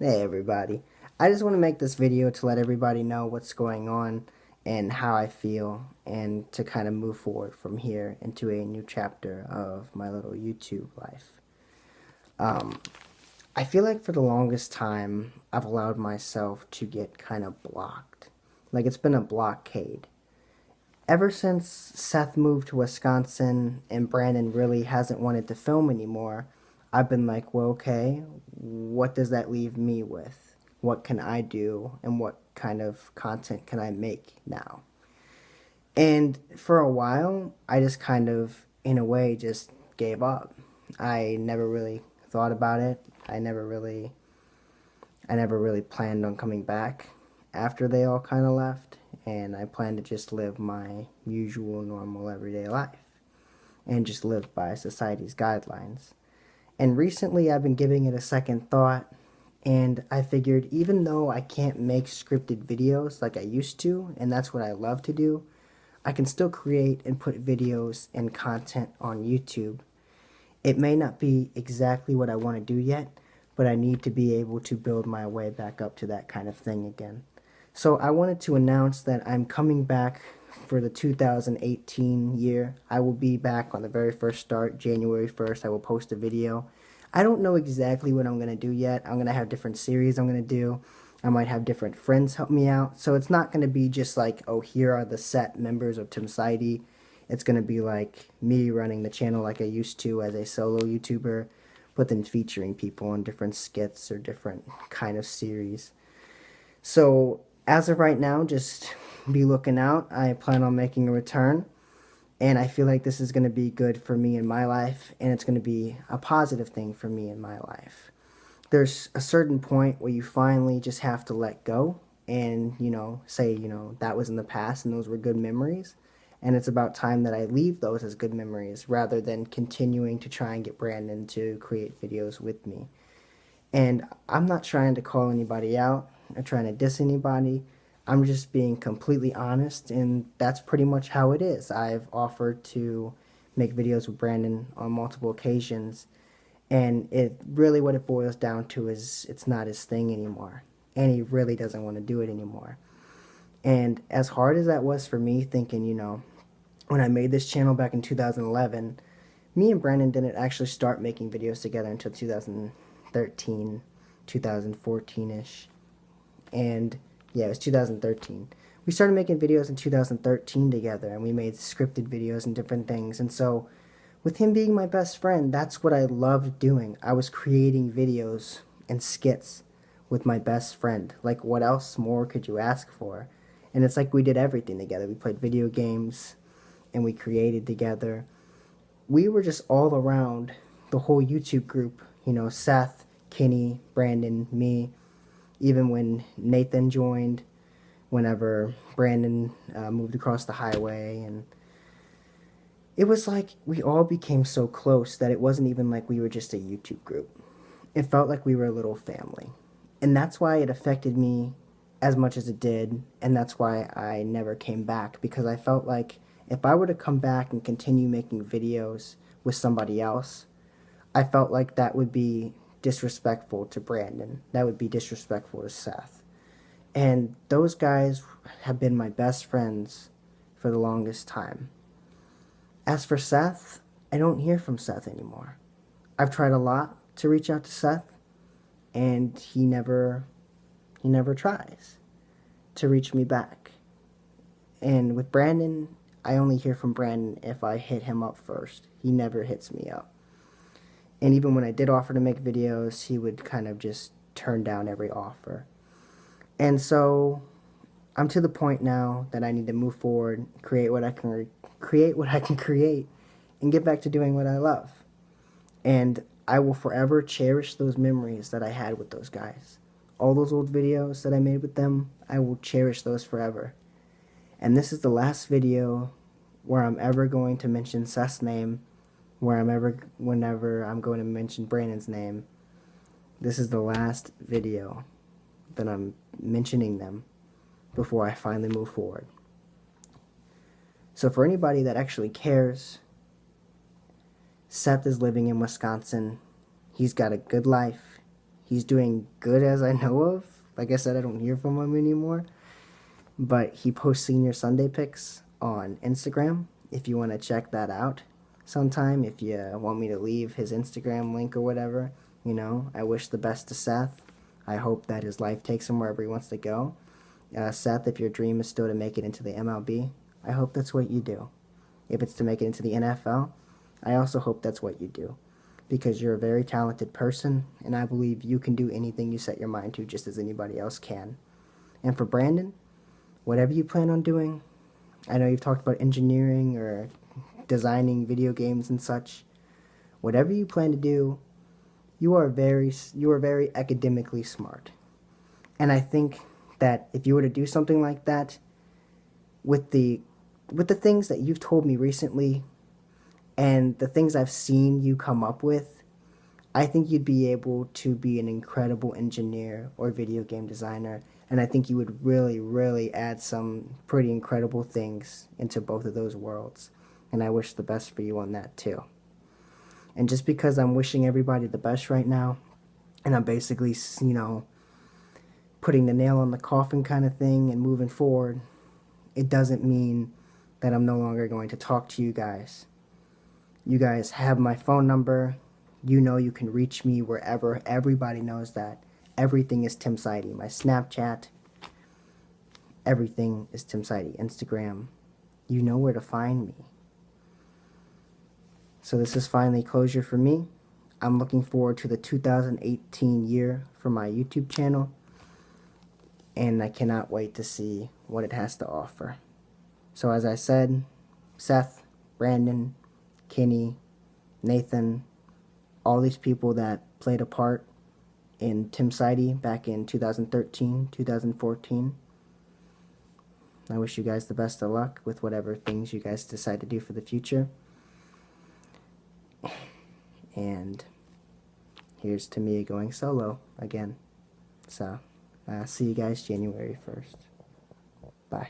Hey everybody. I just want to make this video to let everybody know what's going on and how I feel and to kind of move forward from here into a new chapter of my little YouTube life. I feel like for the longest time I've allowed myself to get kind of blocked. Like it's been a blockade. Ever since Seth moved to Wisconsin and Brandon really hasn't wanted to film anymore, I've been like, well, okay, what does that leave me with? What can I do and what kind of content can I make now? And for a while, I just kind of, in a way, just gave up. I never really thought about it. I never really planned on coming back after they all kind of left, and I planned to just live my usual, normal, everyday life and just live by society's guidelines. And recently, I've been giving it a second thought, and I figured even though I can't make scripted videos like I used to, and that's what I love to do, I can still create and put videos and content on YouTube. It may not be exactly what I want to do yet, but I need to be able to build my way back up to that kind of thing again. So I wanted to announce that I'm coming back for the 2018 year. I will be back on the very first start, January 1st. I will post a video. I don't know exactly what I'm going to do yet. I'm going to have different series I'm going to do. I might have different friends help me out. So it's not going to be just like, oh, here are the set members of Timsitey. It's going to be like me running the channel like I used to as a solo YouTuber, but then featuring people on different skits or different kind of series. So as of right now, just be looking out. I plan on making a return, and I feel like this is going to be good for me in my life, and it's going to be a positive thing for me in my life. There's a certain point where you finally just have to let go and, say, that was in the past and those were good memories. And it's about time that I leave those as good memories rather than continuing to try and get Brandon to create videos with me. And I'm not trying to call anybody out or trying to diss anybody. I'm just being completely honest, and that's pretty much how it is. I've offered to make videos with Brandon on multiple occasions, and it really what it boils down to is it's not his thing anymore, and he really doesn't want to do it anymore. And as hard as that was for me, thinking, when I made this channel back in 2011, me and Brandon didn't actually start making videos together until 2013, 2014-ish. And yeah, it was 2013. We started making videos in 2013 together, and we made scripted videos and different things. And so with him being my best friend, that's what I loved doing. I was creating videos and skits with my best friend. Like, what else more could you ask for? And it's like we did everything together. We played video games, and we created together. We were just all around the whole YouTube group. Seth, Kenny, Brandon, me. Even when Nathan joined, whenever Brandon moved across the highway, and it was like we all became so close that it wasn't even like we were just a YouTube group. It felt like we were a little family. And that's why it affected me as much as it did, and that's why I never came back, because I felt like if I were to come back and continue making videos with somebody else, I felt like that would be disrespectful to Brandon. That would be disrespectful to Seth. And those guys have been my best friends for the longest time. As for Seth, I don't hear from Seth anymore. I've tried a lot to reach out to Seth, and he never tries to reach me back. And with Brandon, I only hear from Brandon if I hit him up first. He never hits me up. And even when I did offer to make videos, he would kind of just turn down every offer. And so I'm to the point now that I need to move forward, create what I can create, and get back to doing what I love. And I will forever cherish those memories that I had with those guys. All those old videos that I made with them, I will cherish those forever. And this is the last video where I'm ever going to mention Seth's name, whenever I'm going to mention Brandon's name. This is the last video that I'm mentioning them before I finally move forward. So for anybody that actually cares, Seth is living in Wisconsin. He's got a good life. He's doing good as I know of. Like I said, I don't hear from him anymore. But he posts Senior Sunday pics on Instagram. If you want to check that out sometime, if you want me to leave his Instagram link or whatever, I wish the best to Seth. I hope that his life takes him wherever he wants to go. Seth, if your dream is still to make it into the MLB, I hope that's what you do. If it's to make it into the NFL, I also hope that's what you do. Because you're a very talented person, and I believe you can do anything you set your mind to just as anybody else can. And for Brandon, whatever you plan on doing, I know you've talked about engineering or designing video games and such. Whatever you plan to do, you are very academically smart. And I think that if you were to do something like that, with the things that you've told me recently and the things I've seen you come up with, I think you'd be able to be an incredible engineer or video game designer, and I think you would really, really add some pretty incredible things into both of those worlds, and I wish the best for you on that too. And just because I'm wishing everybody the best right now, and I'm basically, putting the nail on the coffin kind of thing and moving forward, it doesn't mean that I'm no longer going to talk to you guys. You guys have my phone number. You know you can reach me wherever. Everybody knows that. Everything is Timsitey. My Snapchat, everything is Timsitey. Instagram, you know where to find me. So this is finally closure for me. I'm looking forward to the 2018 year for my YouTube channel, and I cannot wait to see what it has to offer. So as I said, Seth, Brandon, Kenny, Nathan, all these people that played a part in Timsitey back in 2013, 2014. I wish you guys the best of luck with whatever things you guys decide to do for the future. And here's to me going solo again. So, see you guys January 1st. Bye.